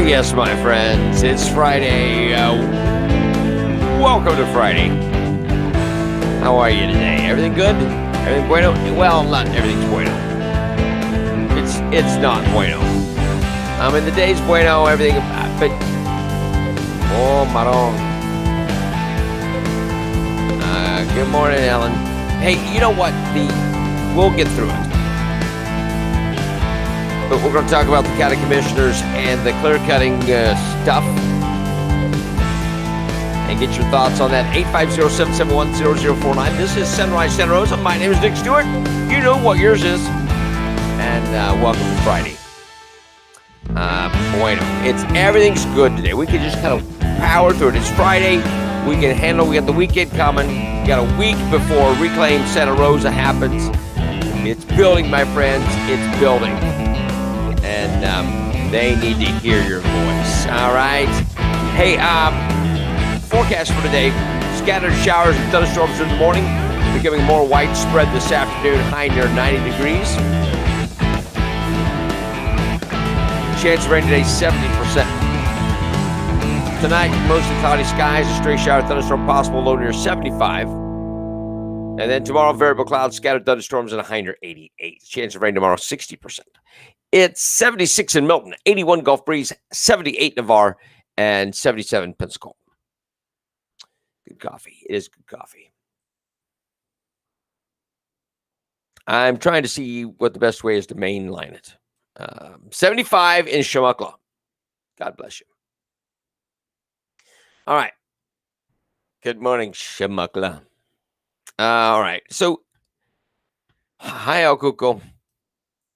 yes, my friends. It's Friday. Welcome to Friday. How are you today? Everything good? Everything bueno? Well, not everything's bueno. It's not bueno. I mean, the day's bueno, everything, but... Oh, marón. Good morning, Ellen. Hey, you know what? We'll get through it. But we're going to talk about the county commissioners and the clear-cutting stuff. And get your thoughts on that. 850-771-0049. This is Sunrise Santa Rosa. My name is Nick Stewart. You know what yours is. And welcome to Friday. Bueno. Everything's good today. We can just kind of power through it. It's Friday. We can handle. We got the weekend coming. We got a week before Reclaim Santa Rosa happens. It's building, my friends. It's building. And they need to hear your voice. All right. Hey, forecast for today. Scattered showers and thunderstorms in the morning. Becoming more widespread this afternoon. High near 90 degrees. Chance of rain today, 70%. Tonight, mostly cloudy skies. A stray shower thunderstorm possible. Low near 75. And then tomorrow, variable clouds, scattered thunderstorms, and a high near 88. Chance of rain tomorrow, 60%. It's 76 in Milton, 81 Gulf Breeze, 78 Navarre, and 77 Pensacola. Good coffee. It is good coffee. I'm trying to see what the best way is to mainline it. 75 in Chumuckla. God bless you. All right. Good morning, Chumuckla. All right. So, hi, El Cuco.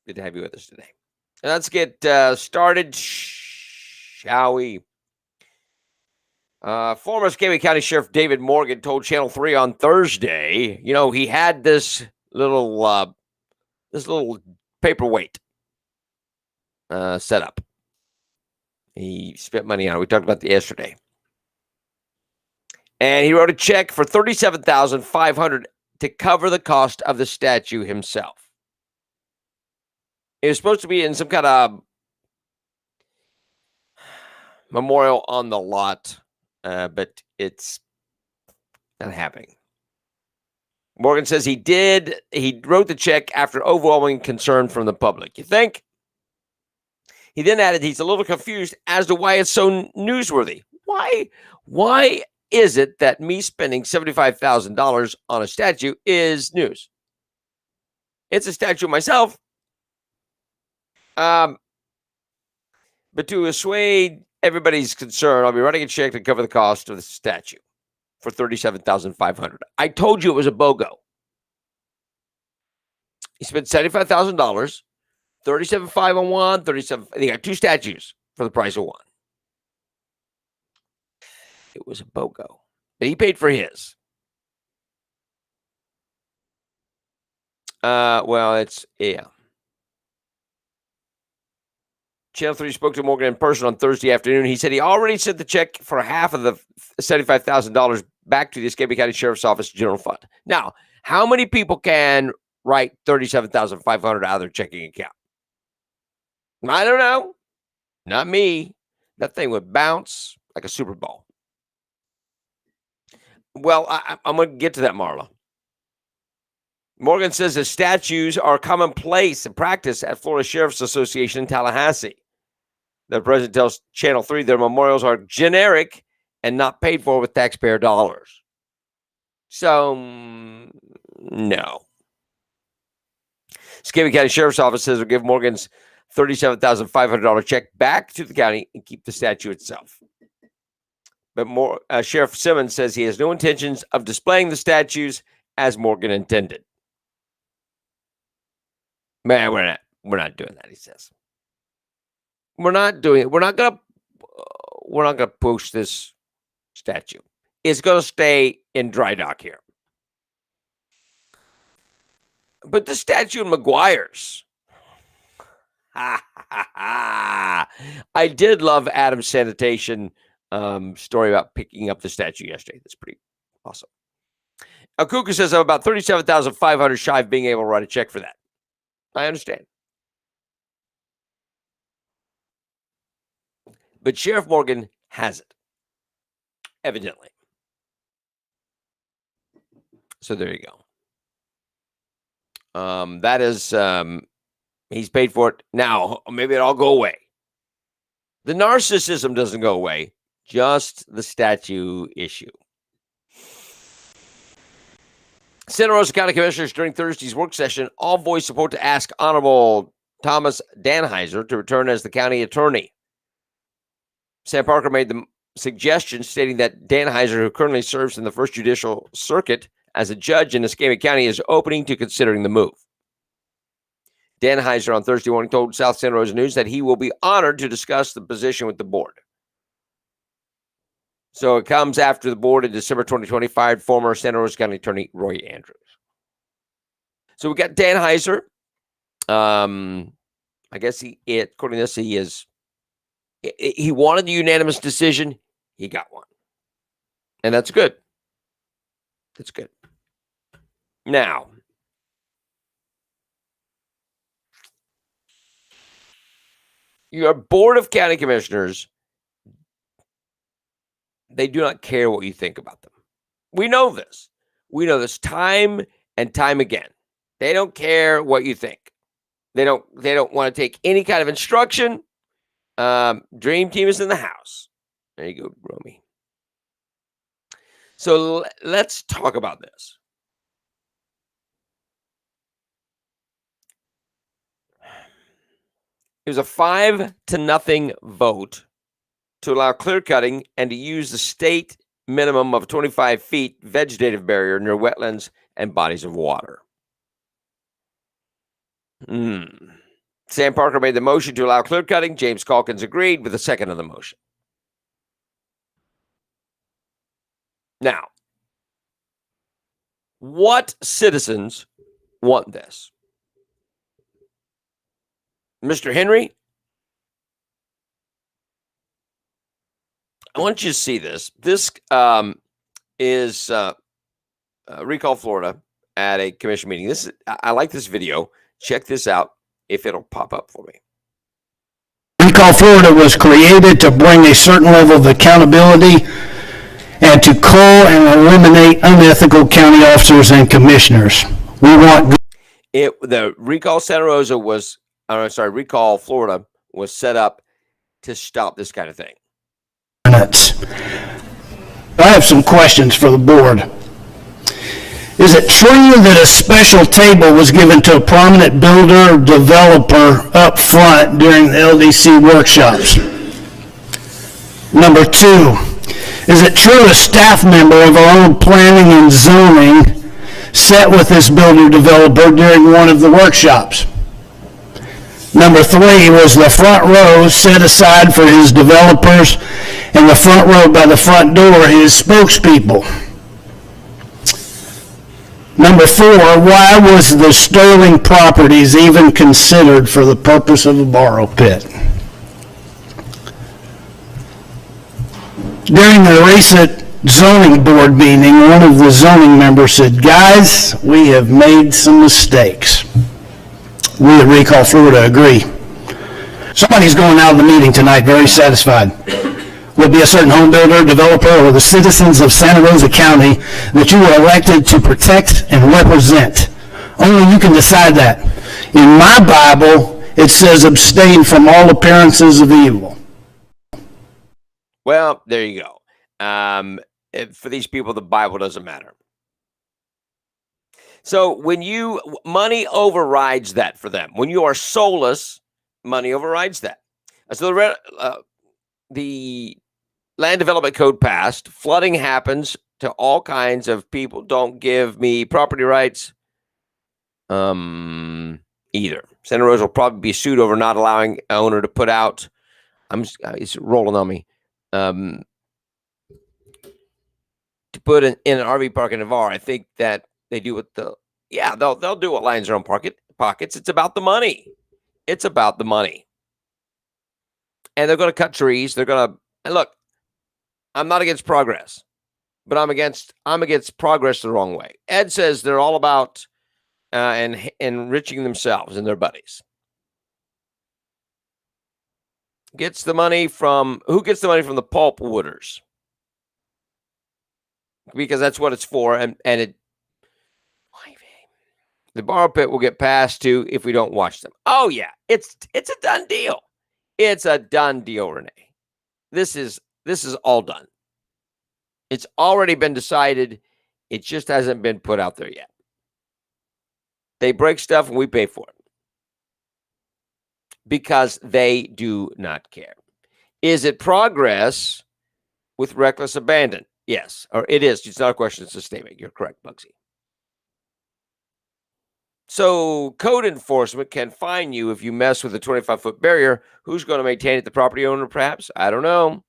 Good to have you with us today. Let's get started, shall we? Former Escambia County Sheriff David Morgan told Channel 3 on Thursday, you know, he had this little paperweight set up. He spent money on it. We talked about that yesterday. And he wrote a check for $37,500 to cover the cost of the statue himself. It was supposed to be in some kind of memorial on the lot, but it's not happening. Morgan says he wrote the check after overwhelming concern from the public. You think? He then added he's a little confused as to why it's so newsworthy. Why is it that me spending $75,000 on a statue is news? It's a statue myself. But to assuage everybody's concern, I'll be writing a check to cover the cost of the statue for $37,500. I told you it was a BOGO. He spent $75,000, $37,500 on one, they got two statues for the price of one. It was a BOGO. But he paid for his. Yeah. Channel 3 spoke to Morgan in person on Thursday afternoon. He said he already sent the check for half of the $75,000 back to the Escambia County Sheriff's Office General Fund. Now, how many people can write $37,500 out of their checking account? I don't know. Not me. That thing would bounce like a Super Bowl. Well, I'm going to get to that, Marla. Morgan says the statues are commonplace in practice at Florida Sheriff's Association in Tallahassee. The president tells Channel 3 their memorials are generic and not paid for with taxpayer dollars. So, no. Escambia County Sheriff's Office says will give Morgan's $37,500 check back to the county and keep the statue itself. But Sheriff Simmons says he has no intentions of displaying the statues as Morgan intended. Man, we're not doing that, he says. We're not doing it. We're not gonna push this statue. It's gonna stay in dry dock here. But the statue in McGuire's. I did love Adam's sanitation story about picking up the statue yesterday. That's pretty awesome. Akuka says I'm about $37,500 shy of being able to write a check for that. I understand. But Sheriff Morgan has it, evidently. So there you go. That is, he's paid for it. Now, maybe it'll all go away. The narcissism doesn't go away, just the statue issue. Santa Rosa County Commissioners during Thursday's work session all voiced support to ask Honorable Thomas Danheiser to return as the county attorney. Sam Parker made the suggestion stating that Danheiser, who currently serves in the First Judicial Circuit as a judge in Escambia County, is opening to considering the move. Danheiser on Thursday morning told South Santa Rosa News that he will be honored to discuss the position with the board. So it comes after the board in December 2020 fired former Santa Rosa County Attorney Roy Andrews. So we got Danheiser. I guess according to this, he wanted the unanimous decision. He got one. And that's good. That's good. Now, your Board of County Commissioners, they do not care what you think about them. We know this. We know this time and time again. They don't care what you think. They don't want to take any kind of instruction. Dream Team is in the house. There you go, Romy. So let's talk about this. It was a 5-0 vote to allow clear cutting and to use the state minimum of 25 feet vegetative barrier near wetlands and bodies of water. Sam Parker made the motion to allow clear cutting. James Calkins agreed with the second of the motion. Now, what citizens want this? Mr. Henry, I want you to see this. This is Recall Florida at a commission meeting. I like this video. Check this out if it'll pop up for me. Recall Florida was created to bring a certain level of accountability and to cull and eliminate unethical county officers and commissioners. We want the Recall Santa Rosa was, Recall Florida was set up to stop this kind of thing. I have some questions for the board. Is it true that a special table was given to a prominent builder or developer up front during the LDC workshops? Number 2, is it true a staff member of our own planning and zoning sat with this builder developer during one of the workshops? Number 3, was the front row set aside for his developers and the front row by the front door his spokespeople? Number 4, why was the Sterling Properties even considered for the purpose of a borrow pit? During the recent zoning board meeting, one of the zoning members said, "Guys, we have made some mistakes." We at Recall Florida agree. Somebody's going out of the meeting tonight very satisfied. Will be a certain home builder, developer, or the citizens of Santa Rosa County that you were elected to protect and represent. Only you can decide that. In my Bible, it says abstain from all appearances of evil. Well, there you go. For these people, the Bible doesn't matter. So when money overrides that for them. When you are soulless, money overrides that. So the Land Development Code passed. Flooding happens to all kinds of people. Don't give me property rights either. Santa Rosa will probably be sued over not allowing an owner to put out. It's rolling on me. To put in an RV park in Navarre. I think that they do what they'll do what lines their own pockets. It's about the money. It's about the money. And they're going to cut trees. They're going to, and look, I'm not against progress, but I'm against progress the wrong way. Ed says they're all about enriching themselves and their buddies. gets the money from the pulp wooders, because that's what it's for, and the borrow pit will get passed to if we don't watch them. Oh yeah, it's a done deal. It's a done deal, Renee. This is all done. It's already been decided. It just hasn't been put out there yet. They break stuff and we pay for it because they do not care. Is it progress with reckless abandon? Yes, or it is. It's not a question, it's a statement. You're correct, Bugsy. So code enforcement can fine you if you mess with a 25-foot barrier. Who's going to maintain it? The property owner, perhaps? I don't know.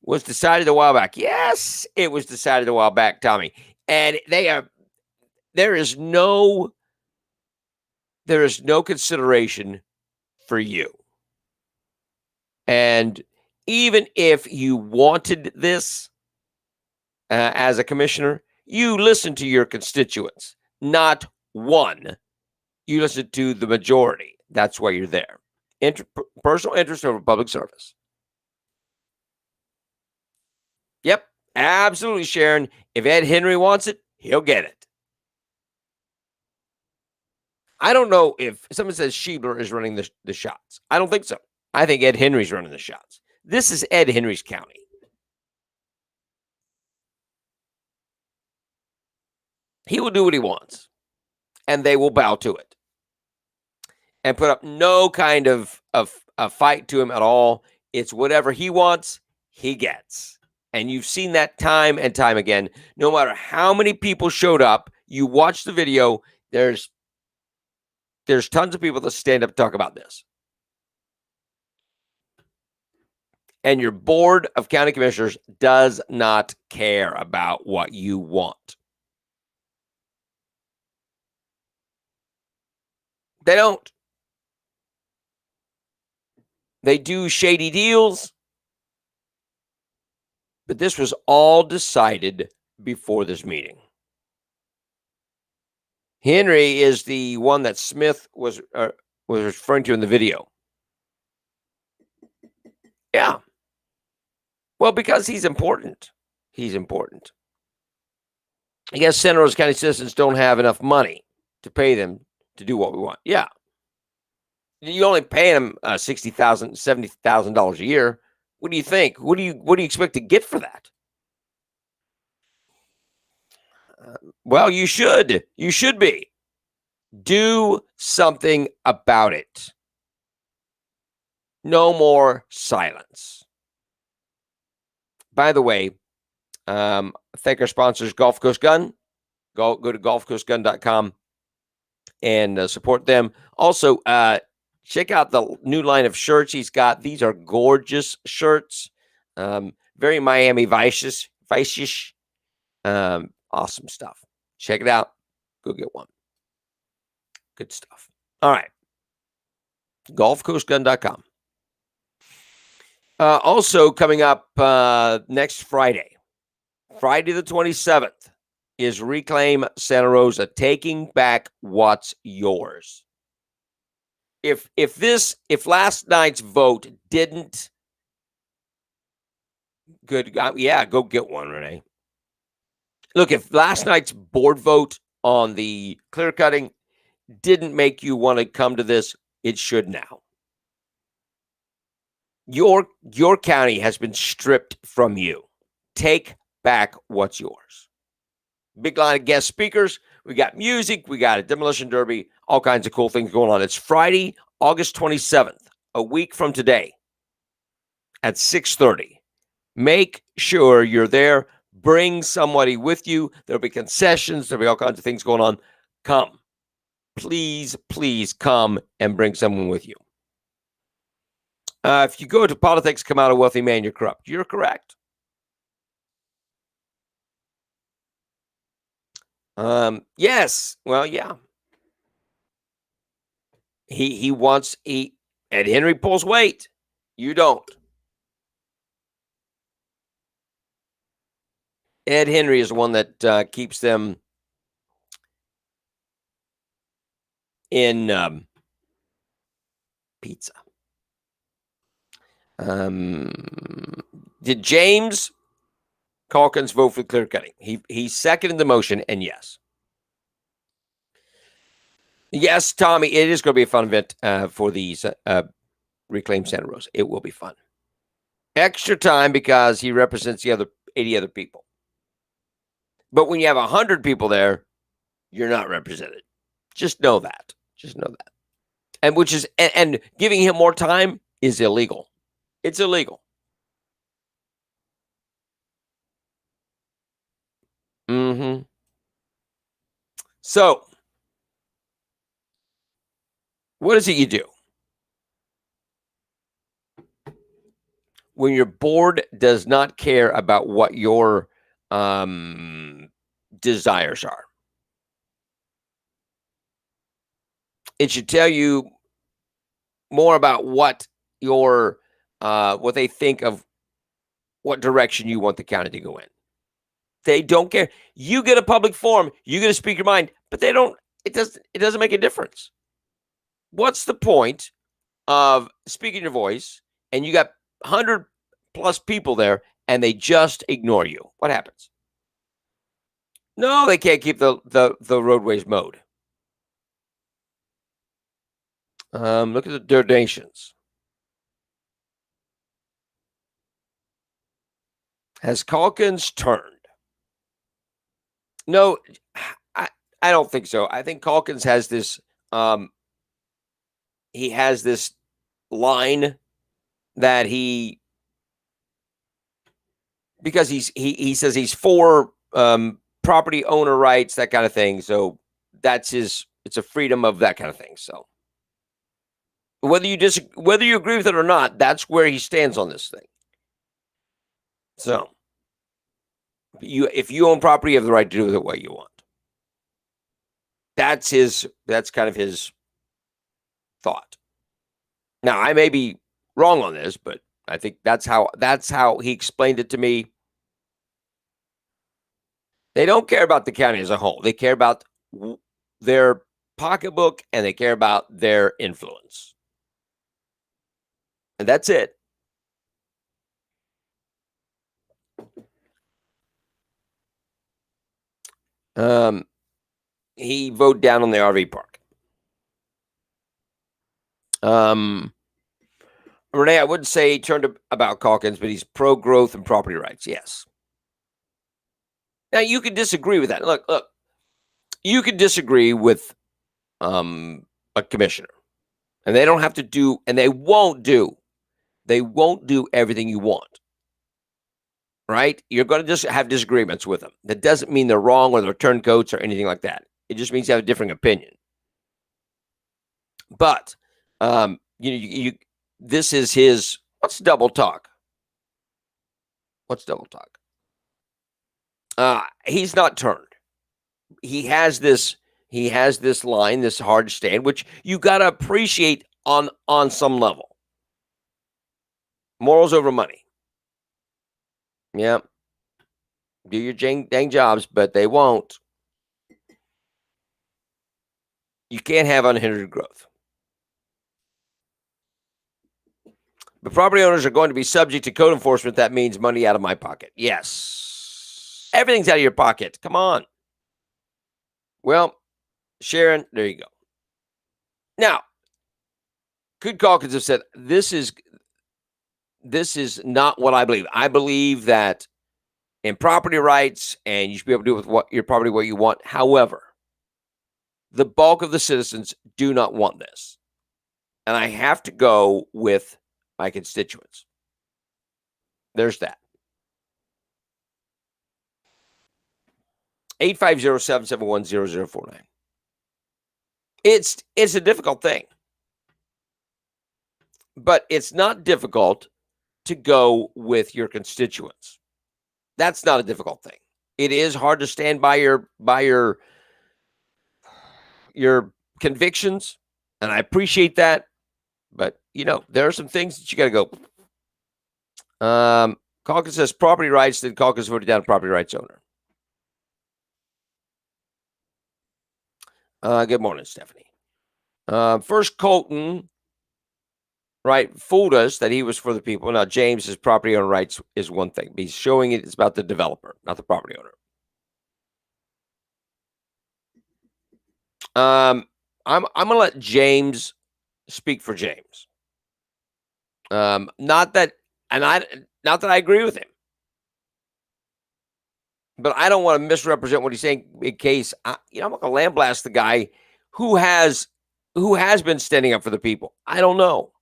Was decided a while back. Yes, it was decided a while back, Tommy. And there is no consideration for you. And even if you wanted this as a commissioner, you listen to your constituents, not one. You listen to the majority. That's why you're there. Personal interest over public service. Yep, absolutely, Sharon. If Ed Henry wants it, he'll get it. I don't know if someone says Schiebler is running the shots. I don't think so. I think Ed Henry's running the shots. This is Ed Henry's county. He will do what he wants, and they will bow to it and put up no kind of fight to him at all. It's whatever he wants, he gets. And you've seen that time and time again. No matter how many people showed up, you watch the video, there's tons of people that stand up and talk about this. And your board of county commissioners does not care about what you want. They don't. They do shady deals. But this was all decided before this meeting. Henry is the one that Smith was referring to in the video. Yeah. Well, because he's important. He's important. I guess Santa Rosa County citizens don't have enough money to pay them to do what we want. Yeah. You only pay them $60,000, $70,000 a year. What do you think? What do you expect to get for that? Well, you should. You should be. Do something about it. No more silence. By the way, thank our sponsors, Gulf Coast Gun. Go to gulfcoastgun.com and support them. Also, check out the new line of shirts he's got. These are gorgeous shirts. Very Miami Vice-ish. Awesome stuff. Check it out. Go get one. Good stuff. All right. GulfCoastGun.com. Also coming up next Friday, Friday the 27th, is Reclaim Santa Rosa, taking back what's yours. If last night's vote didn't, go get one, Renee. Look, if last night's board vote on the clear cutting didn't make you want to come to this, it should now. Your county has been stripped from you. Take back what's yours. Big line of guest speakers. We got music. We got a demolition derby. All kinds of cool things going on. It's Friday, August 27th, a week from today at 6:30. Make sure you're there. Bring somebody with you. There'll be concessions. There'll be all kinds of things going on. Come. Please, please come and bring someone with you. If you go to politics, come out a wealthy man, you're corrupt. You're correct. Yes. Well, yeah. Ed Henry pulls weight. You don't. Ed Henry is the one that keeps them in pizza. Did James Calkins vote for clear cutting? He seconded the motion, and yes. Yes, Tommy, it is going to be a fun event for these Reclaim Santa Rosa. It will be fun. Extra time because he represents the other 80 other people. But when you have 100 people there, you're not represented. Just know that. Just know that. And giving him more time is illegal. It's illegal. Mm-hmm. So, what is it you do? When your board does not care about what your desires are. It should tell you more about what what they think of what direction you want the county to go in. They don't care. You get a public forum, you get to speak your mind, but they don't. It doesn't make a difference. What's the point of speaking your voice and you got 100 plus people there and they just ignore you? What happens? No, they can't keep the roadways mowed. Look at the donations. Has Calkins turned? No, I don't think so. I think Calkins has this. He has this line that because he says he's for property owner rights, that kind of thing. So that's it's a freedom of that kind of thing. So whether you agree with it or not, that's where he stands on this thing. So if you own property, you have the right to do with it what you want. That's kind of his thought. Now, I may be wrong on this, but I think that's how he explained it to me. They don't care about the county as a whole. They care about their pocketbook and they care about their influence. And that's it. He voted down on the RV park. Renee, I wouldn't say he turned about Calkins, but he's pro-growth and property rights. Yes. Now, you can disagree with that. Look, you can disagree with a commissioner, and they don't have to do, and they won't do everything you want. Right? You're going to just have disagreements with them. That doesn't mean they're wrong or they're turncoats or anything like that. It just means you have a different opinion. But this is his. What's double talk? What's double talk? He's not turned. He has this line, this hard stand, which you got to appreciate on some level. Morals over money. Yeah. Do your dang jobs, but they won't. You can't have unhindered growth. But property owners are going to be subject to code enforcement. That means money out of my pocket. Yes. Everything's out of your pocket. Come on. Well, Sharon, there you go. Now, could Calkins have said, this is not what I believe. I believe that in property rights, and you should be able to do with what your property what you want. However, the bulk of the citizens do not want this. And I have to go with my constituents. There's that. 850-771-0049. It's a difficult thing. But it's not difficult to go with your constituents. That's not a difficult thing. It is hard to stand by your convictions, and I appreciate that. But there are some things that you got to go. Calkins says property rights. Then Calkins voted down property rights owner. Good morning, Stephanie. First, Colton right? Fooled us that he was for the people. Now, James's property owner rights is one thing. He's showing it's about the developer, not the property owner. I'm gonna let James speak for James. Not that I agree with him, but I don't want to misrepresent what he's saying in case I'm not gonna lambaste the guy who has been standing up for the people. I don't know.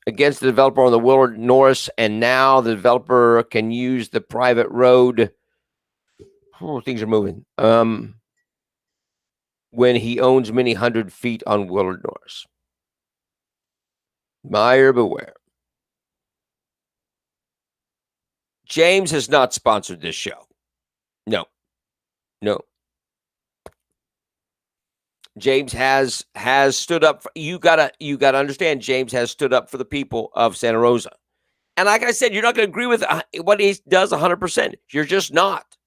Against the developer on the Willard Norris, and now the developer can use the private road. Oh, things are moving. When he owns many hundred feet on Willard Norris. Buyer beware. James has not sponsored this show. No. James has stood up. You gotta understand. James has stood up for the people of Santa Rosa, and like I said, you're not going to agree with what he does 100%. You're just not.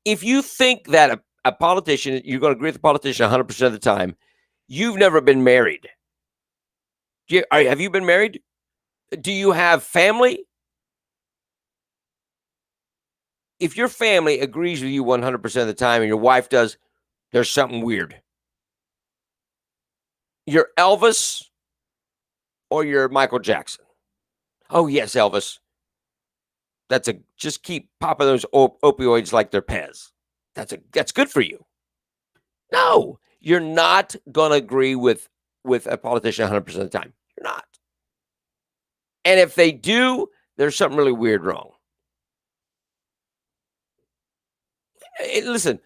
If you think that a politician, you're going to agree with the politician 100% of the time, you've never been married. Have you been married? Do you have family? If your family agrees with you 100% of the time and your wife does, there's something weird. You're Elvis or you're Michael Jackson. Oh, yes, Elvis. Just keep popping those opioids like they're Pez. That's good for you. No, you're not going to agree with a politician 100% of the time. You're not. And if they do, there's something really weird wrong. Listen,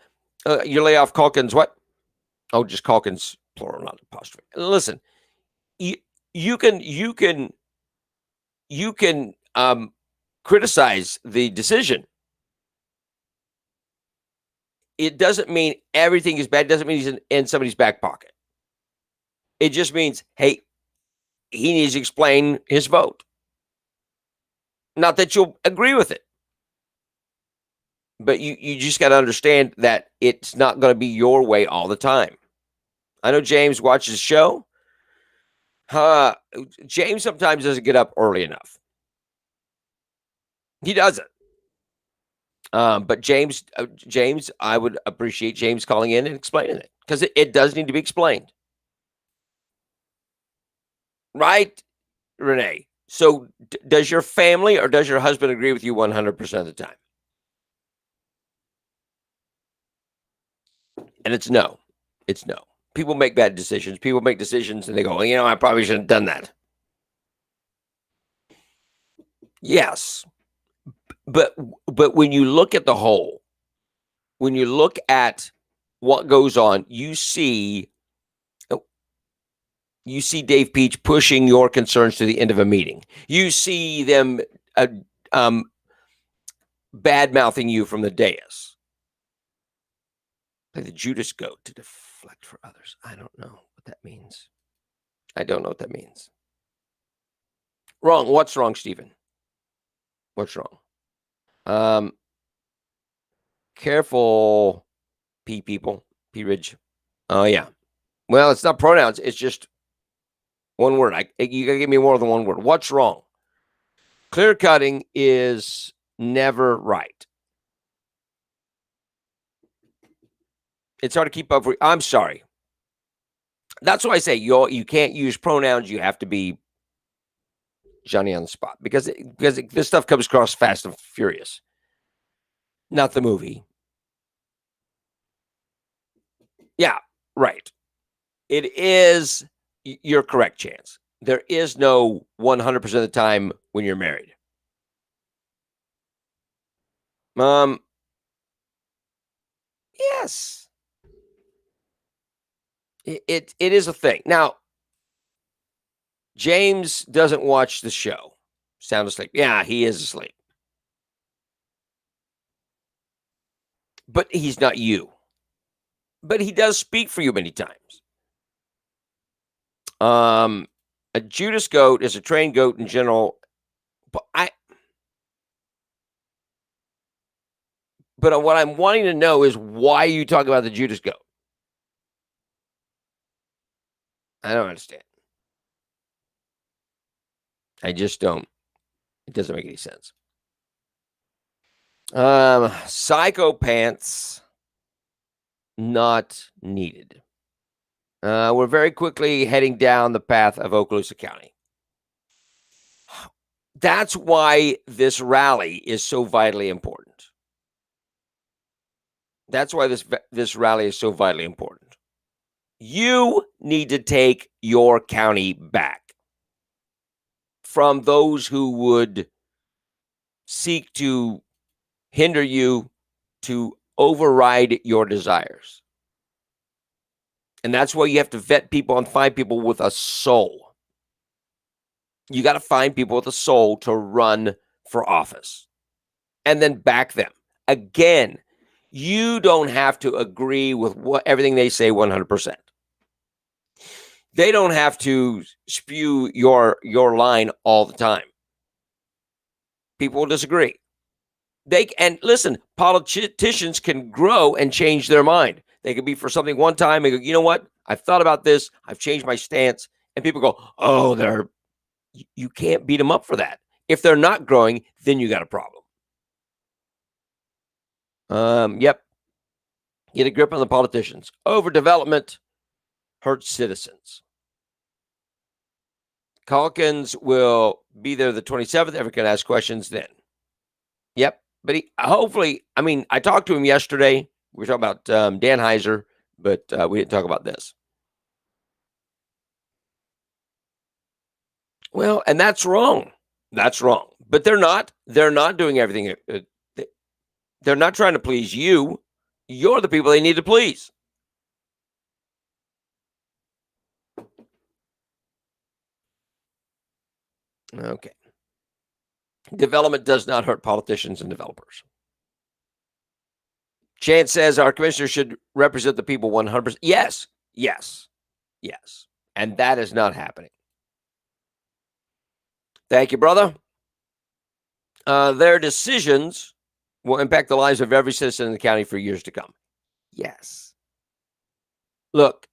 you lay off Calkins, what? Oh, just Calkins, plural, not apostrophe. Listen, you can criticize the decision. It doesn't mean everything is bad. It doesn't mean he's in somebody's back pocket. It just means, hey, he needs to explain his vote. Not that you'll agree with it. But you just got to understand that it's not going to be your way all the time. I know James watches the show. James sometimes doesn't get up early enough. He doesn't. But James, I would appreciate James calling in and explaining it because it does need to be explained. Right, Renee? So does your family or does your husband agree with you 100% of the time? And it's no. It's no. People make bad decisions. People make decisions and they go, well, I probably shouldn't have done that. Yes. But when you look at the whole, when you look at what goes on, you see Dave Peach pushing your concerns to the end of a meeting. You see them bad-mouthing you from the dais. Like the Judas goat to deflect for others. I don't know what that means. I don't know what that means. Wrong. What's wrong, Stephen? What's wrong? Careful, people. P Ridge. Oh, yeah. Well, it's not pronouns. It's just one word. You got to give me more than one word. What's wrong? Clear cutting is never right. It's hard to keep up with. I'm sorry. That's why I say you can't use pronouns. You have to be Johnny on the spot because this stuff comes across fast and furious. Not the movie. Yeah, right. It is. You're correct, Chance. There is no 100% of the time when you're married. Yes. It is a thing. Now, James doesn't watch the show. Sound asleep. Yeah, he is asleep. But he's not you. But he does speak for you many times. A Judas goat is a trained goat in general. But what I'm wanting to know is why you talk about the Judas goat. I don't understand. I just don't. It doesn't make any sense. Psychopants not needed. We're very quickly heading down the path of Okaloosa County. That's why this rally is so vitally important. That's why this rally is so vitally important. You need to take your county back from those who would seek to hinder you, to override your desires. And that's why you have to vet people and find people with a soul. You got to find people with a soul to run for office and then back them. Again, you don't have to agree with everything they say 100%. They don't have to spew your line all the time. People will disagree. And listen, politicians can grow and change their mind. They could be for something one time and go, you know what? I've thought about this. I've changed my stance. And people go, oh, you can't beat them up for that. If they're not growing, then you got a problem. Yep. Get a grip on the politicians. Overdevelopment hurts citizens. Calkins will be there the 27th. Everyone can ask questions then. Yep. But I talked to him yesterday. We were talking about Dan Heiser, but we didn't talk about this. Well, and that's wrong. That's wrong. But they're not doing everything. They're not trying to please you. You're the people they need to please. Okay. Development does not hurt politicians and developers. Chance says our commissioner should represent the people 100%. Yes. And that is not happening. Thank you, brother. Their decisions will impact the lives of every citizen in the county for years to come. Yes. Look,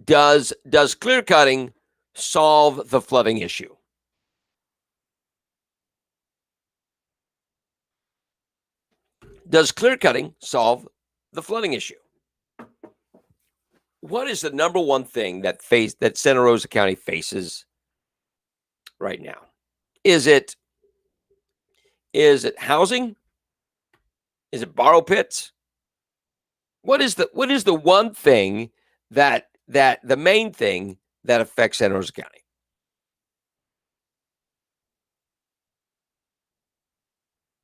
does clear cutting solve the flooding issue? Does clear cutting solve the flooding issue? What is the number one thing that Santa Rosa County faces right now? Is it housing? Is it borrow pits? What is the one thing that the main thing that affects Santa Rosa County?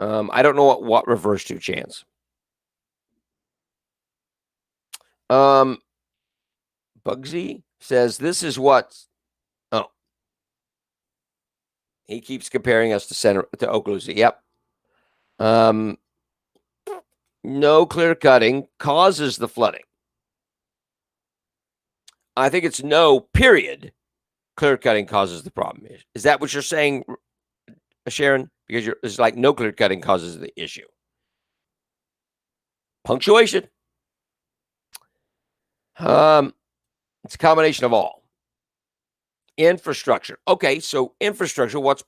I don't know what refers to, Chance. Bugsy says this is what. Oh, he keeps comparing us to Okaloosa. Yep. No clear cutting causes the flooding. I think it's no, period. Clear cutting causes the problem. Is that what you're saying, Sharon? Because it's like no clear cutting causes the issue. Punctuation. It's a combination of all. Infrastructure. Okay, so infrastructure, what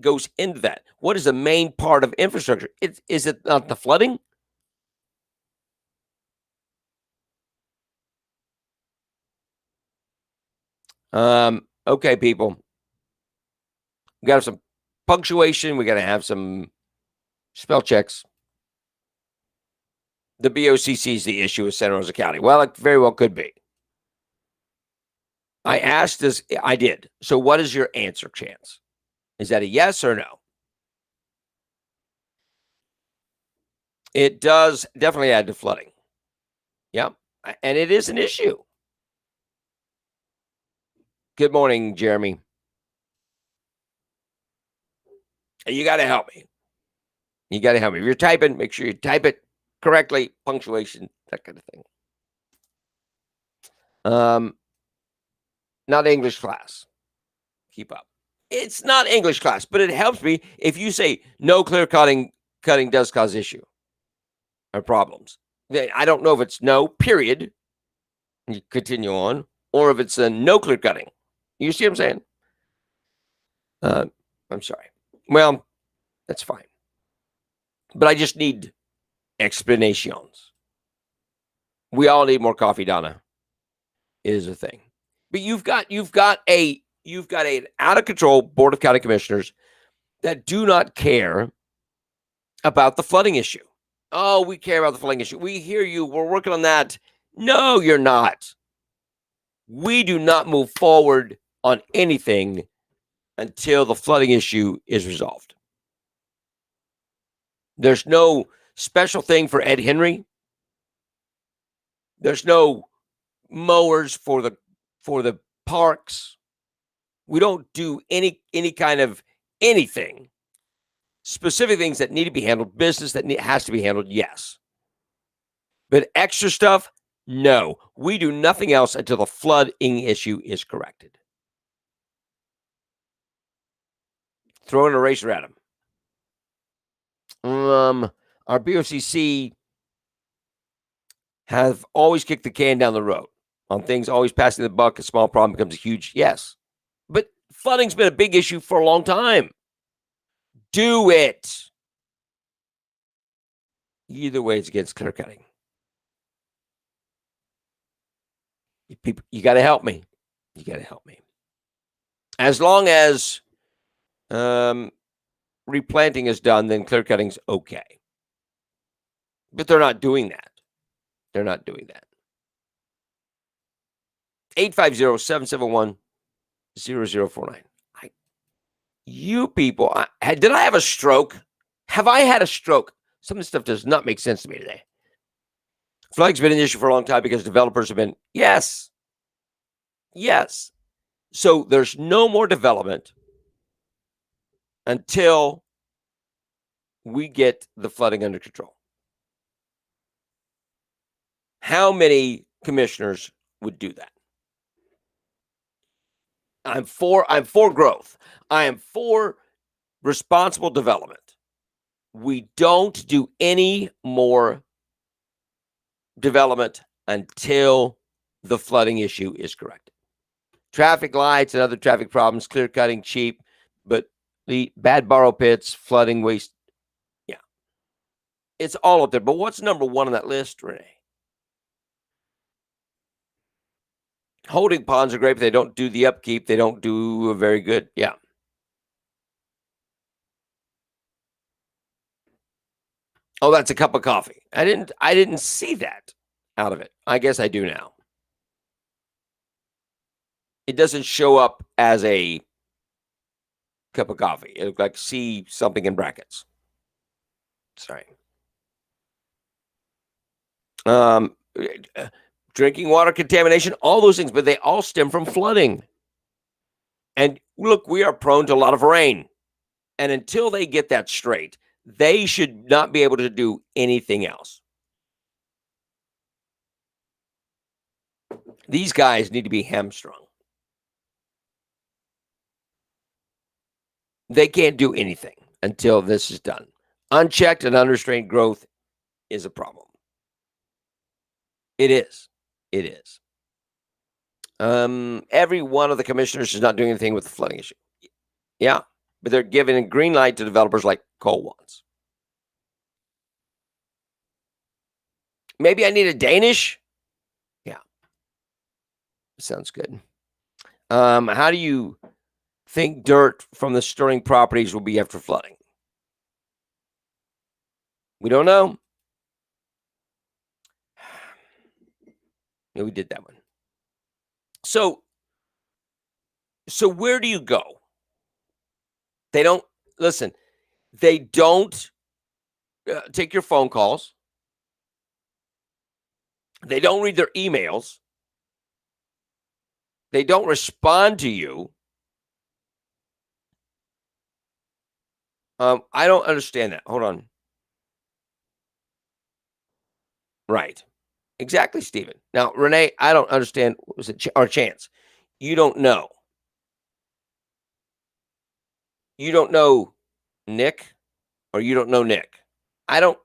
goes into that? What is the main part of infrastructure? Is it not the flooding? Okay, people. We got to have some punctuation. We got to have some spell checks. The BOCC is the issue with Santa Rosa County. Well, it very well could be. I asked this. I did. So what is your answer, Chance? Is that a yes or no? It does definitely add to flooding. Yep. And it is an issue. Good morning, Jeremy. You got to help me. You got to help me. If you're typing, make sure you type it correctly, punctuation, that kind of thing. Not English class. Keep up. It's not English class, but it helps me if you say no clear cutting does cause issue or problems. I don't know if it's no, period. You continue on, or if it's a no clear cutting. You see what I'm saying? I'm sorry. Well, that's fine. But I just need explanations. We all need more coffee, Donna, is a thing. But you've got an out of control board of county commissioners that do not care about the flooding issue. Oh, we care about the flooding issue. We hear you. We're working on that. No, you're not. We do not move forward on anything until the flooding issue is resolved. There's no special thing for Ed Henry. There's no mowers for the parks. We don't do any kind of anything. Specific things that need to be handled, business that has to be handled, yes. But extra stuff, no. We do nothing else until the flooding issue is corrected. Throw an eraser at him. Our BOCC have always kicked the can down the road on things always passing the buck. A small problem becomes a huge, yes. But flooding's been a big issue for a long time. Do it. Either way, it's against clear cutting. People, you got to help me. You got to help me. As long as replanting is done, then clear cutting's okay. But they're not doing that. They're not doing that. 850-771-0049. You people, did I have a stroke? Have I had a stroke? Some of this stuff does not make sense to me today. Flooding's been an issue for a long time because developers have been, yes. So there's no more development until we get the flooding under control. How many commissioners would do that? I'm for growth. I am for responsible development. We don't do any more development until the flooding issue is corrected. Traffic lights and other traffic problems, clear cutting cheap, but the bad borrow pits, flooding, waste. Yeah. It's all up there. But what's number one on that list, Renee? Holding ponds are great, but they don't do the upkeep. They don't do very good. Yeah. Oh, that's a cup of coffee. I didn't see that out of it. I guess I do now. It doesn't show up as a cup of coffee. It looks like see something in brackets. Sorry. Drinking water contamination, all those things, but they all stem from flooding. And look, we are prone to a lot of rain. And until they get that straight, they should not be able to do anything else. These guys need to be hamstrung. They can't do anything until this is done. Unchecked and unrestrained growth is a problem. It is. Every one of the commissioners is not doing anything with the flooding issue. Yeah, but they're giving a green light to developers like Cole wants. Maybe I need a Danish? Yeah. Sounds good. How do you think dirt from the Sterling properties will be after flooding? We don't know. Yeah, we did that one. So where do you go? They don't listen. They don't take your phone calls. They don't read their emails. They don't respond to you. I don't understand that. Hold on. Right. Exactly, Stephen. Now, Renee, I don't understand. Was it our Chance? You don't know. You don't know Nick, or you don't know Nick. I don't.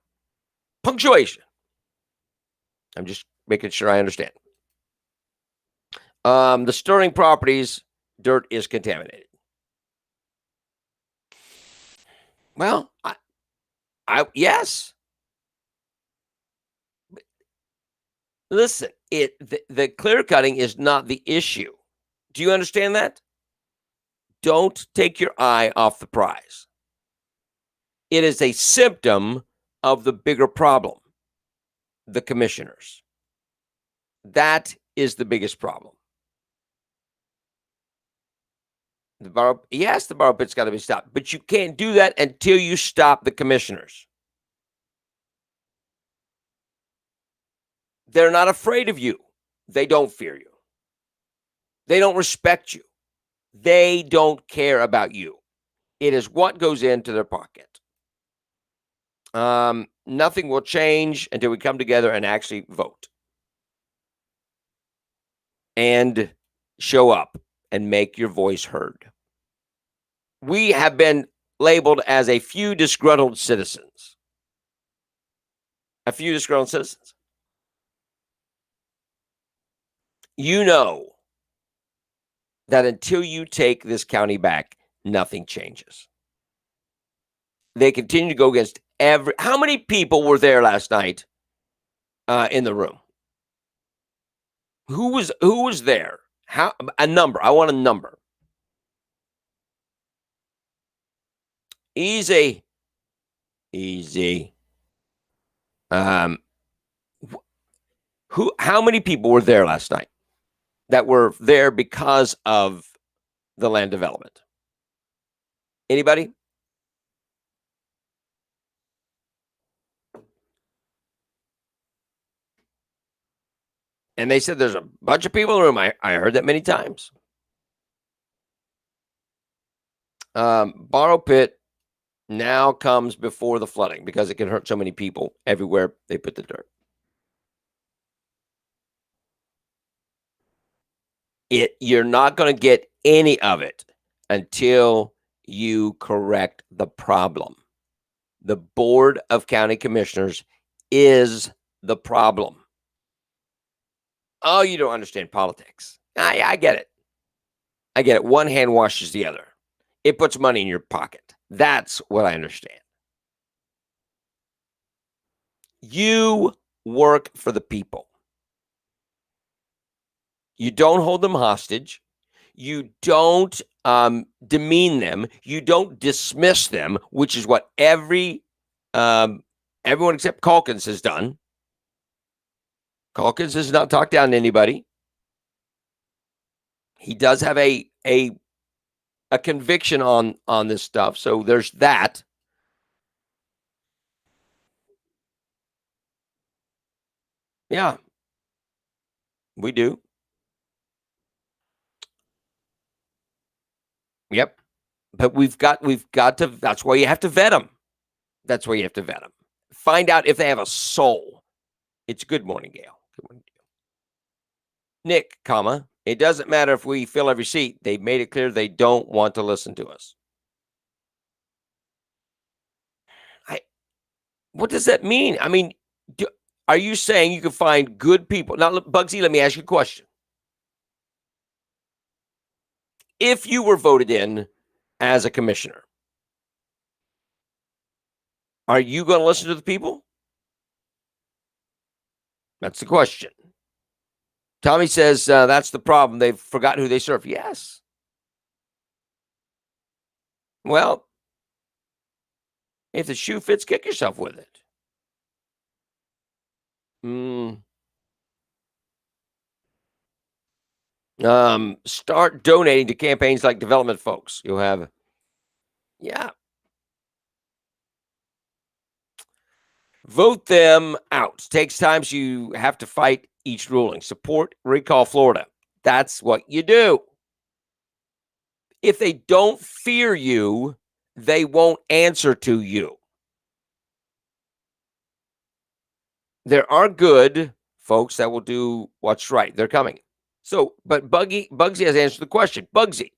Punctuation. I'm just making sure I understand. The Sterling Properties dirt is contaminated. Well, yes. Listen, the clear cutting is not the issue. Do you understand that? Don't take your eye off the prize. It is a symptom of the bigger problem, the commissioners. That is the biggest problem. The borrow pit's got to be stopped, but you can't do that until you stop the commissioners. They're not afraid of you. They don't fear you. They don't respect you. They don't care about you. It is what goes into their pocket. Nothing will change until we come together and actually vote and show up and make your voice heard. We have been labeled as a few disgruntled citizens. A few disgruntled citizens. You know that until you take this county back, nothing changes. They continue to go against how many people were there last night in the room? Who was there? A number. I want a number. Easy. How many people were there last night that were there because of the land development? Anybody? And they said there's a bunch of people in the room. I heard that many times. Borrow pit now comes before the flooding because it can hurt so many people everywhere they put the dirt. You're not going to get any of it until you correct the problem. The Board of County Commissioners is the problem. Oh, you don't understand politics. I get it. I get it. One hand washes the other. It puts money in your pocket. That's what I understand. You work for the people. You don't hold them hostage. You don't demean them. You don't dismiss them, which is what everyone except Calkins has done. Calkins has not talked down to anybody. He does have a conviction on this stuff, so there's that. Yeah, we do. Yep. But we've got to, that's why you have to vet them. That's why you have to vet them. Find out if they have a soul. It's good morning, Gail. Good morning, Gail. Nick, it doesn't matter if we fill every seat. They've made it clear they don't want to listen to us. What does that mean? I mean, are you saying you can find good people? Now, Bugsy, let me ask you a question. If you were voted in as a commissioner, are you going to listen to the people? That's the question. Tommy says that's the problem. They've forgotten who they serve. Yes. Well, if the shoe fits, kick yourself with it. Start donating to campaigns like Development Folks. You'll have, vote them out. Takes time, so you have to fight each ruling. Support Recall Florida. That's what you do. If they don't fear you, they won't answer to you. There are good folks that will do what's right. They're coming. So, but Bugsy has answered the question. Bugsy,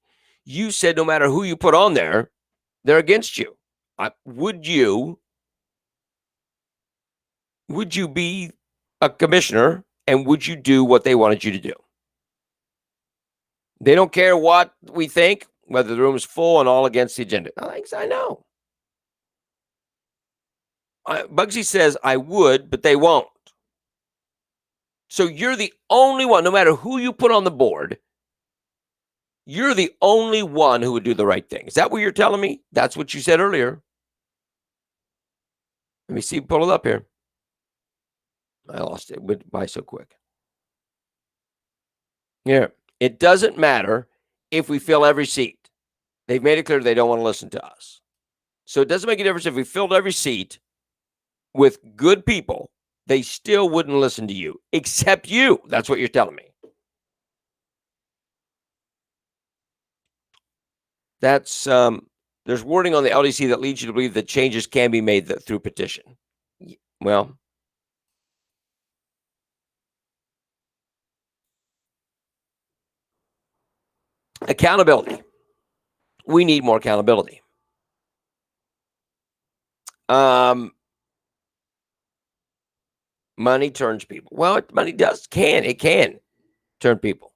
you said no matter who you put on there, they're against you. Would you be a commissioner, and would you do what they wanted you to do? They don't care what we think, whether the room is full and all against the agenda. I know. Bugsy says, I would, but they won't. So you're the only one, no matter who you put on the board, you're the only one who would do the right thing. Is that what you're telling me? That's what you said earlier. Let me see, pull it up here. I lost it. It went by so quick. Here, it doesn't matter if we fill every seat. They've made it clear they don't want to listen to us. So it doesn't make a difference if we filled every seat with good people. They still wouldn't listen to you, except you. That's what you're telling me. That's there's wording on the LDC that leads you to believe that changes can be made through petition. Well, accountability. We need more accountability. Money turns people. Well, money can turn people.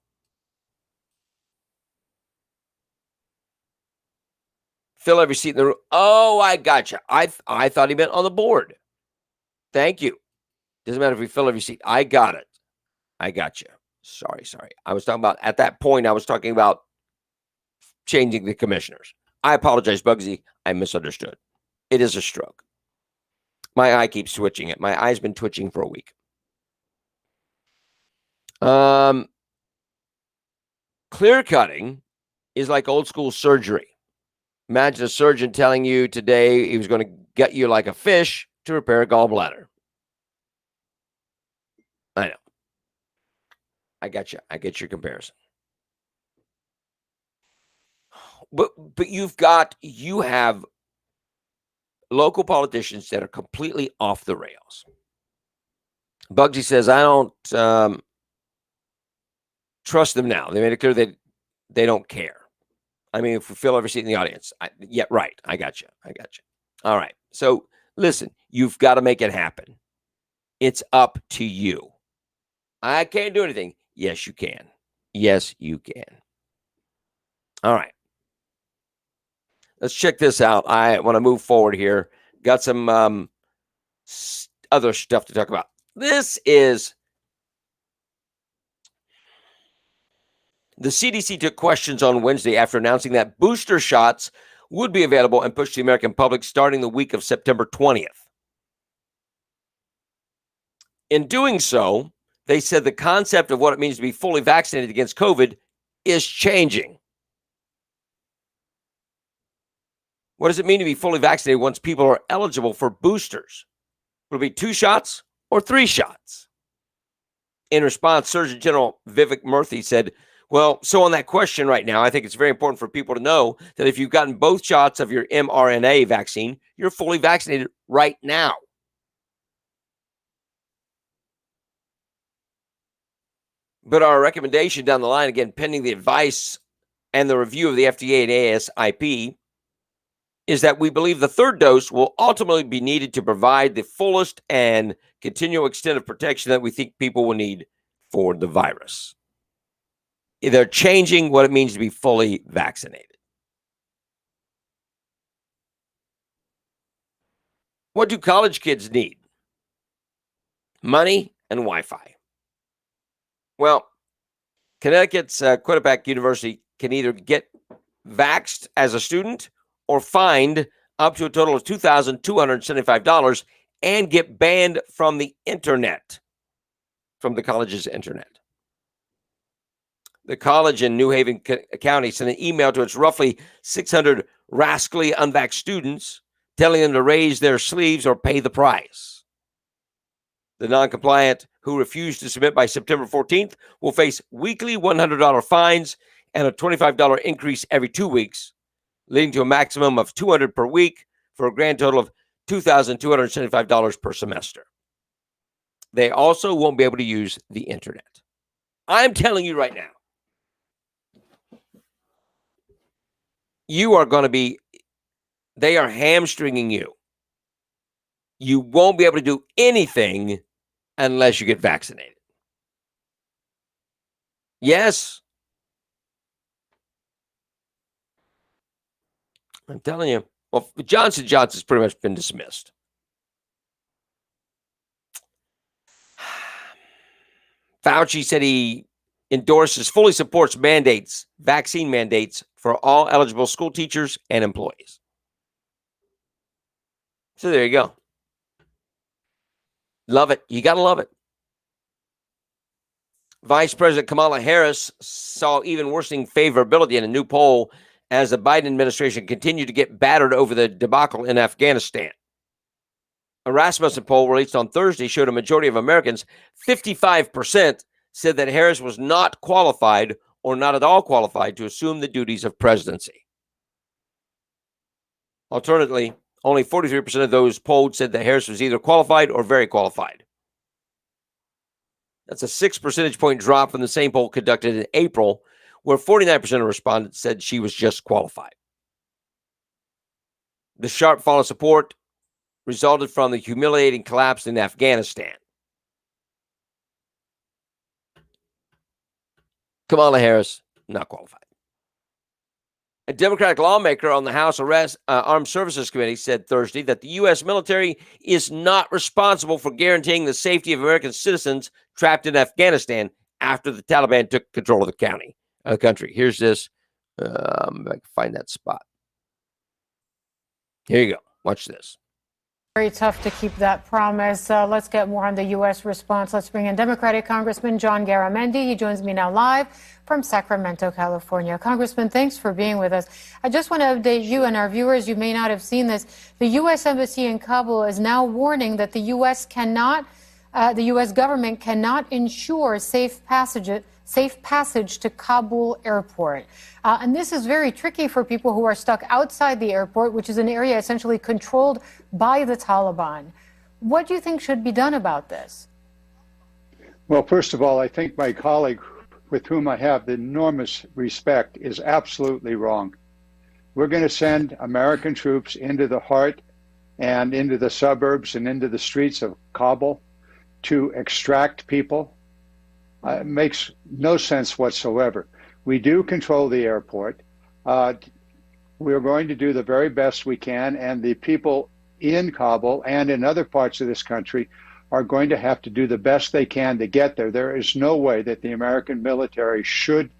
Fill every seat in the room. Oh, I gotcha. I thought he meant on the board. Thank you. Doesn't matter if we fill every seat. I got it. I got you. Sorry. I was talking about, at that point, I was talking about changing the commissioners. I apologize, Bugsy. I misunderstood. It is a stroke. My eye keeps twitching it. My eye's been twitching for a week. Clear cutting is like old school surgery. Imagine a surgeon telling you today he was going to gut you like a fish to repair a gallbladder. I know. I got you. I get your comparison. But you have local politicians that are completely off the rails. Bugsy says, I don't trust them now. They made it clear that they don't care. I mean, if we fill every seat in the audience. Yeah, right. I got you. All right. So listen, you've got to make it happen. It's up to you. I can't do anything. Yes, you can. Yes, you can. All right. Let's check this out. I want to move forward here. Got some other stuff to talk about. This is the CDC took questions on Wednesday after announcing that booster shots would be available and pushed to the American public starting the week of September 20th. In doing so, they said the concept of what it means to be fully vaccinated against COVID is changing. What does it mean to be fully vaccinated once people are eligible for boosters? Will it be 2 shots or 3 shots? In response, Surgeon General Vivek Murthy said, well, so on that question right now, I think it's very important for people to know that if you've gotten both shots of your mRNA vaccine, you're fully vaccinated right now. But our recommendation down the line, again, pending the advice and the review of the FDA and ASIP, is that we believe the 3rd dose will ultimately be needed to provide the fullest and continual extent of protection that we think people will need for the virus. They're changing what it means to be fully vaccinated. What do college kids need? Money and Wi-Fi. Well, Connecticut's Quinnipiac University can either get vaxxed as a student or fined up to a total of $2,275 and get banned from the internet, from the college's internet. The college in New Haven County sent an email to its roughly 600 rascally unvaxxed students telling them to raise their sleeves or pay the price. The non-compliant who refused to submit by September 14th will face weekly $100 fines and a $25 increase every 2 weeks, leading to a maximum of $200 per week for a grand total of $2,275 per semester. They also won't be able to use the internet. I'm telling you right now, they are hamstringing you. You won't be able to do anything unless you get vaccinated. Yes, I'm telling you. Well, Johnson & Johnson's pretty much been dismissed. Fauci said he fully supports vaccine mandates for all eligible school teachers and employees. So there you go. Love it. You got to love it. Vice President Kamala Harris saw even worsening favorability in a new poll as the Biden administration continued to get battered over the debacle in Afghanistan. A Rasmussen poll released on Thursday showed a majority of Americans, 55%, said that Harris was not qualified or not at all qualified to assume the duties of presidency. Alternatively, only 43% of those polled said that Harris was either qualified or very qualified. That's a 6 percentage point drop from the same poll conducted in April, where 49% of respondents said she was just qualified. The sharp fall of support resulted from the humiliating collapse in Afghanistan. Kamala Harris, not qualified. A Democratic lawmaker on the House Armed Services Committee said Thursday that the U.S. military is not responsible for guaranteeing the safety of American citizens trapped in Afghanistan after the Taliban took control of the country. Here's this. I can find that spot. Here you go. Watch this. Very tough to keep that promise. Let's get more on the U.S. response. Let's bring in Democratic Congressman John Garamendi. He joins me now live from Sacramento, California. Congressman, thanks for being with us. I just want to update you and our viewers. You may not have seen this. The U.S. Embassy in Kabul is now warning that the U.S. government cannot ensure safe passage to Kabul airport. And this is very tricky for people who are stuck outside the airport, which is an area essentially controlled by the Taliban. What do you think should be done about this? Well, first of all, I think my colleague, with whom I have enormous respect, is absolutely wrong. We're going to send American troops into the heart and into the suburbs and into the streets of Kabul to extract people. It makes no sense whatsoever. We do control the airport. We're going to do the very best we can, and the people in Kabul and in other parts of this country are going to have to do the best they can to get there. There is no way that the American military should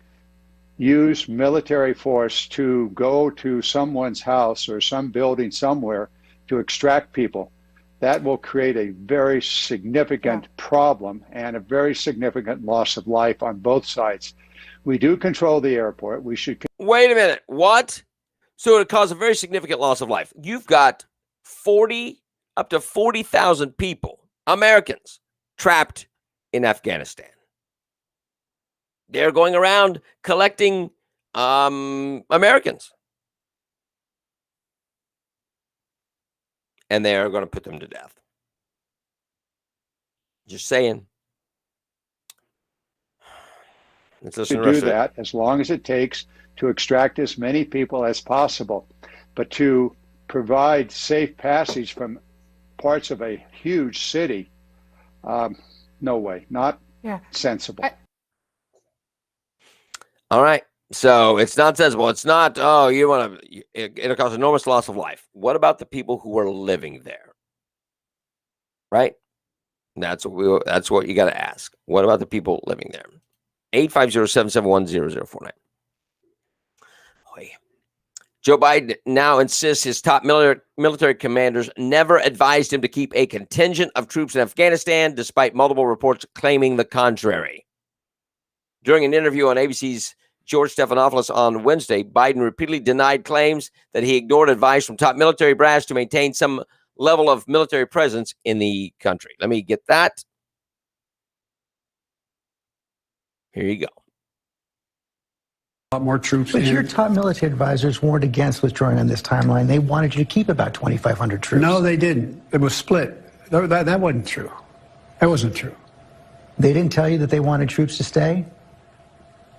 use military force to go to someone's house or some building somewhere to extract people. That will create a very significant problem and a very significant loss of life on both sides. We do control the airport. We should. Wait a minute. What? So it would cause a very significant loss of life. You've got up to 40,000 people, Americans, trapped in Afghanistan. They're going around collecting Americans. And they are going to put them to death. Just saying. Let's listen to do that as long as it takes to extract as many people as possible. But to provide safe passage from parts of a huge city, no way. Not sensible. All right. So it's not sensible. It's not, it'll cause enormous loss of life. What about the people who are living there? Right? That's what you got to ask. What about the people living there? 850-771-0049. Joe Biden now insists his top military commanders never advised him to keep a contingent of troops in Afghanistan, despite multiple reports claiming the contrary. During an interview on ABC's George Stephanopoulos on Wednesday, Biden repeatedly denied claims that he ignored advice from top military brass to maintain some level of military presence in the country. Let me get that. Here you go. A lot more troops. But your top military advisors warned against withdrawing on this timeline. They wanted you to keep about 2,500 troops. No, they didn't. It was split. That wasn't true. That wasn't true. They didn't tell you that they wanted troops to stay?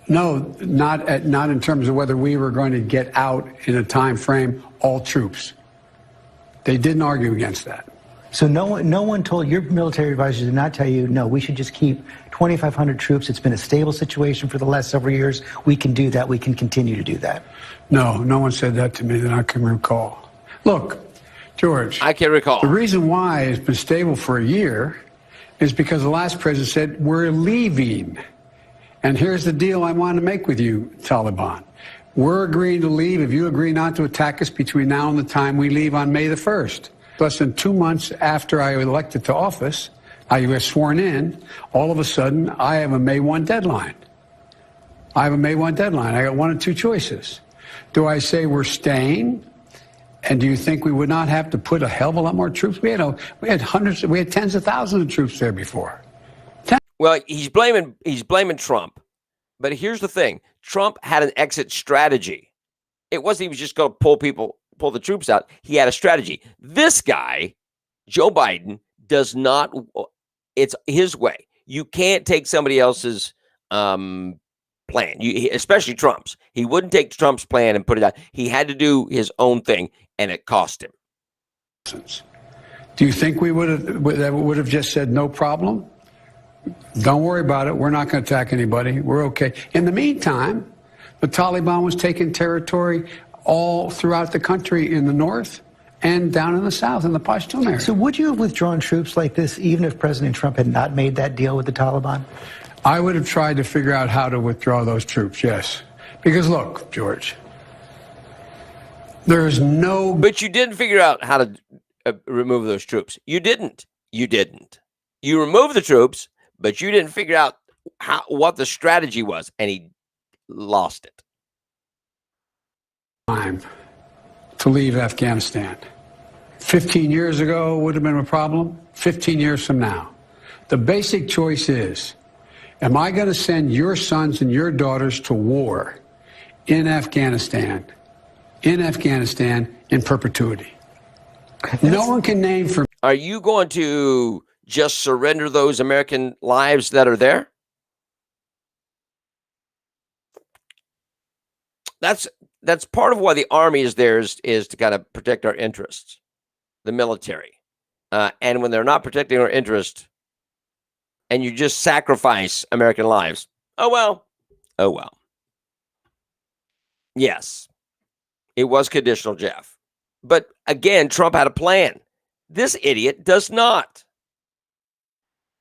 No, not in terms of whether we were going to get out in a time frame, all troops. They didn't argue against that. So no one told your military advisors did not tell you, no, we should just keep 2,500 troops. It's been a stable situation for the last several years. We can do that. We can continue to do that. No one said that to me that I can recall. Look, George. I can recall. The reason why it's been stable for a year is because the last president said, we're leaving. And here's the deal I want to make with you, Taliban. We're agreeing to leave if you agree not to attack us between now and the time we leave on May the 1st. Less than 2 months after I was elected to office, I was sworn in, all of a sudden, I have a May 1 deadline. I got one of two choices. Do I say we're staying? And do you think we would not have to put a hell of a lot more troops? We had tens of thousands of troops there before. Well, he's blaming Trump. But here's the thing. Trump had an exit strategy. It wasn't he was just going to pull the troops out. He had a strategy. This guy, Joe Biden, does not. It's his way. You can't take somebody else's plan, especially Trump's. He wouldn't take Trump's plan and put it out. He had to do his own thing, and it cost him. Do you think we would have just said no problem? Don't worry about it. We're not going to attack anybody. We're okay. In the meantime, the Taliban was taking territory all throughout the country in the north and down in the south in the Pashtun area. So would you have withdrawn troops like this even if President Trump had not made that deal with the Taliban? I would have tried to figure out how to withdraw those troops, yes. Because look, George, there is no... But you didn't figure out how to remove those troops. You didn't. You removed the troops, but you didn't figure out what the strategy was, and he lost it. Time to leave Afghanistan. 15 years ago would have been a problem. 15 years from now. The basic choice is, am I going to send your sons and your daughters to war in Afghanistan in perpetuity? No one can name for... Are you going to just surrender those American lives that are there? That's part of why the Army is there is to kind of protect our interests, the military. And when they're not protecting our interest and you just sacrifice American lives, oh well. Yes, it was conditional, Jeff. But again, Trump had a plan. This idiot does not.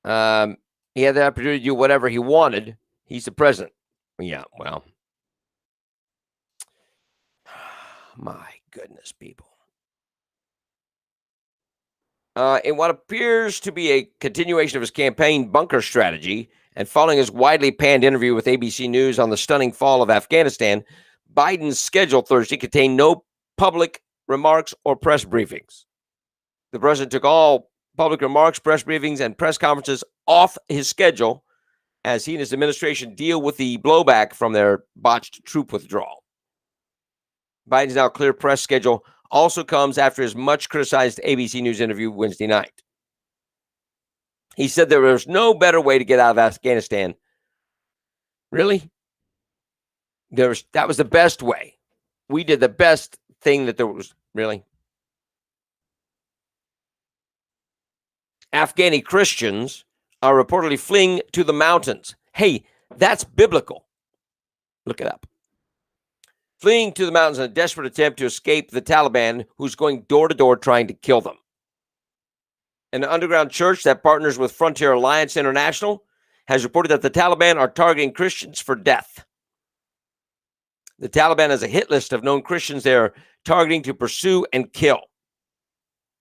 He had the opportunity to do whatever he wanted. He's the president. Yeah, well. My goodness, people. In what appears to be a continuation of his campaign bunker strategy and following his widely panned interview with ABC News on the stunning fall of Afghanistan, Biden's schedule Thursday contained no public remarks or press briefings. The president took all public remarks, press briefings, and press conferences off his schedule as he and his administration deal with the blowback from their botched troop withdrawal. Biden's now clear press schedule also comes after his much criticized ABC News interview Wednesday night. He said there was no better way to get out of Afghanistan. Really? That was the best way. We did the best thing that there was. Really? Afghani Christians are reportedly fleeing to the mountains. Hey, that's biblical. Look it up. Fleeing to the mountains in a desperate attempt to escape the Taliban, who's going door to door trying to kill them. An underground church that partners with Frontier Alliance International has reported that the Taliban are targeting Christians for death. The Taliban has a hit list of known Christians they are targeting to pursue and kill.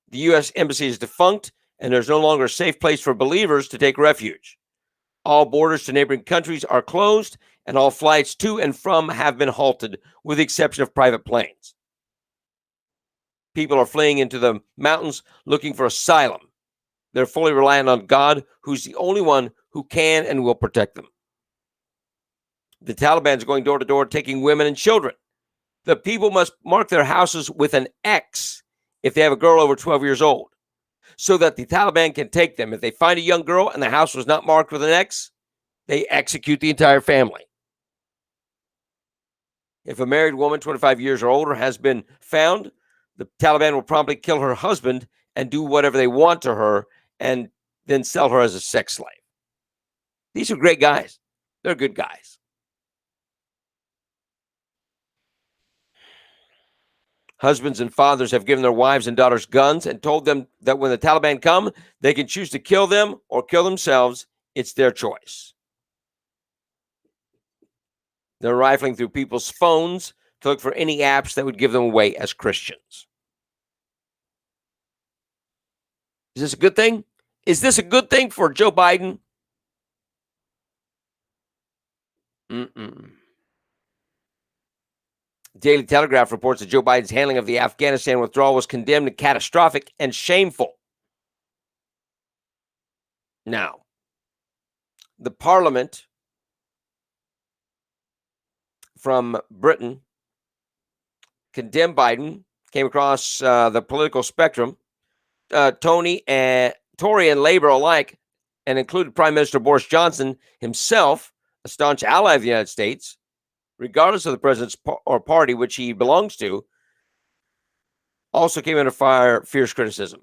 The U.S. Embassy is defunct, and there's no longer a safe place for believers to take refuge. All borders to neighboring countries are closed, and all flights to and from have been halted, with the exception of private planes. People are fleeing into the mountains looking for asylum. They're fully reliant on God, who's the only one who can and will protect them. The Taliban's going door to door, taking women and children. The people must mark their houses with an X if they have a girl over 12 years old, so that the Taliban can take them. If they find a young girl and the house was not marked with an X, they execute the entire family. If a married woman, 25 years or older, has been found, the Taliban will promptly kill her husband and do whatever they want to her and then sell her as a sex slave. These are great guys. They're good guys. Husbands and fathers have given their wives and daughters guns and told them that when the Taliban come, they can choose to kill them or kill themselves. It's their choice. They're rifling through people's phones to look for any apps that would give them away as Christians. Is this a good thing? Is this a good thing for Joe Biden? Daily Telegraph reports that Joe Biden's handling of the Afghanistan withdrawal was condemned as catastrophic and shameful. Now, the Parliament from Britain condemned Biden, came across the political spectrum, Tory and Labour alike, and included Prime Minister Boris Johnson himself, a staunch ally of the United States, regardless of the president's or party which he belongs to, also came under fierce criticism.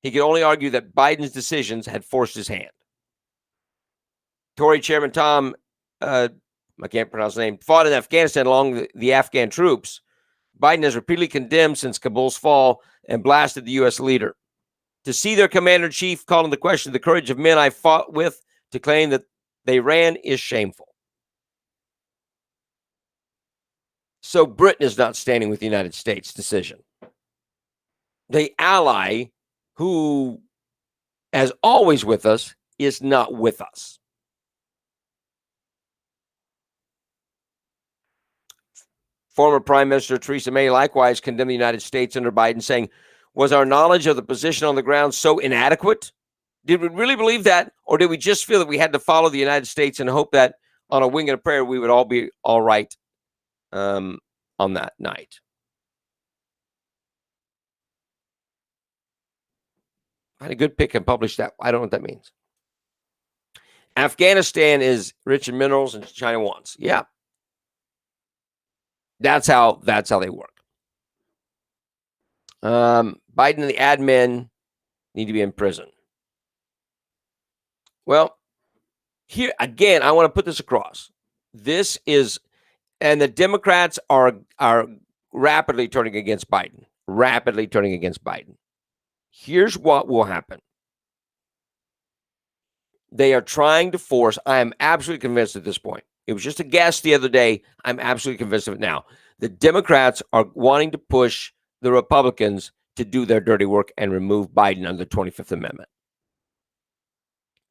He could only argue that Biden's decisions had forced his hand. Tory Chairman Tom, I can't pronounce the name, fought in Afghanistan along the Afghan troops. Biden has repeatedly condemned since Kabul's fall and blasted the U.S. leader. To see their commander-in-chief call into question the courage of men I fought with to claim that they ran is shameful. So Britain is not standing with the United States' decision. The ally who, as always with us, is not with us. Former Prime Minister Theresa May likewise condemned the United States under Biden, saying, "Was our knowledge of the position on the ground so inadequate? Did we really believe that? Or did we just feel that we had to follow the United States and hope that on a wing and a prayer we would all be all right on that night?" I had a good pick and published that. I don't know what that means. Afghanistan is rich in minerals and China wants. Yeah. That's how they work. Biden and the admin need to be in prison. Well, here again, I want to put this across. This is, and the Democrats are rapidly turning against Biden. Rapidly turning against Biden. Here's what will happen. They are trying to force, I am absolutely convinced at this point. It was just a guess the other day. I'm absolutely convinced of it now. The Democrats are wanting to push the Republicans to do their dirty work and remove Biden under the 25th Amendment.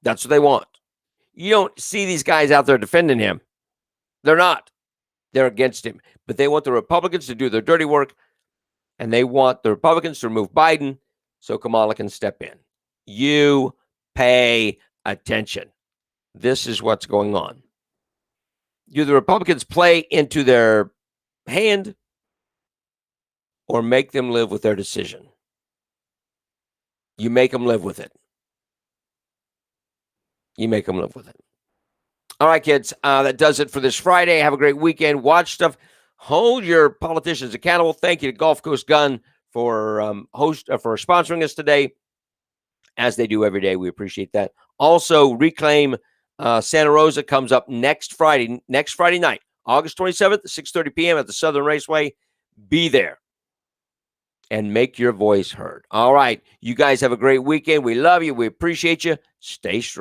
That's what they want. You don't see these guys out there defending him. They're not. They're against him. But they want the Republicans to do their dirty work, and they want the Republicans to remove Biden so Kamala can step in. You pay attention. This is what's going on. Do the Republicans play into their hand or make them live with their decision? You make them live with it. You make them live with it. All right, kids, that does it for this Friday. Have a great weekend. Watch stuff. Hold your politicians accountable. Thank you to Gulf Coast Gun for sponsoring us today, as they do every day. We appreciate that. Also, Reclaim Santa Rosa comes up next Friday night, August 27th at 6:30 p.m. at the Southern Raceway. Be there and make your voice heard. All right. You guys have a great weekend. We love you. We appreciate you. Stay strong.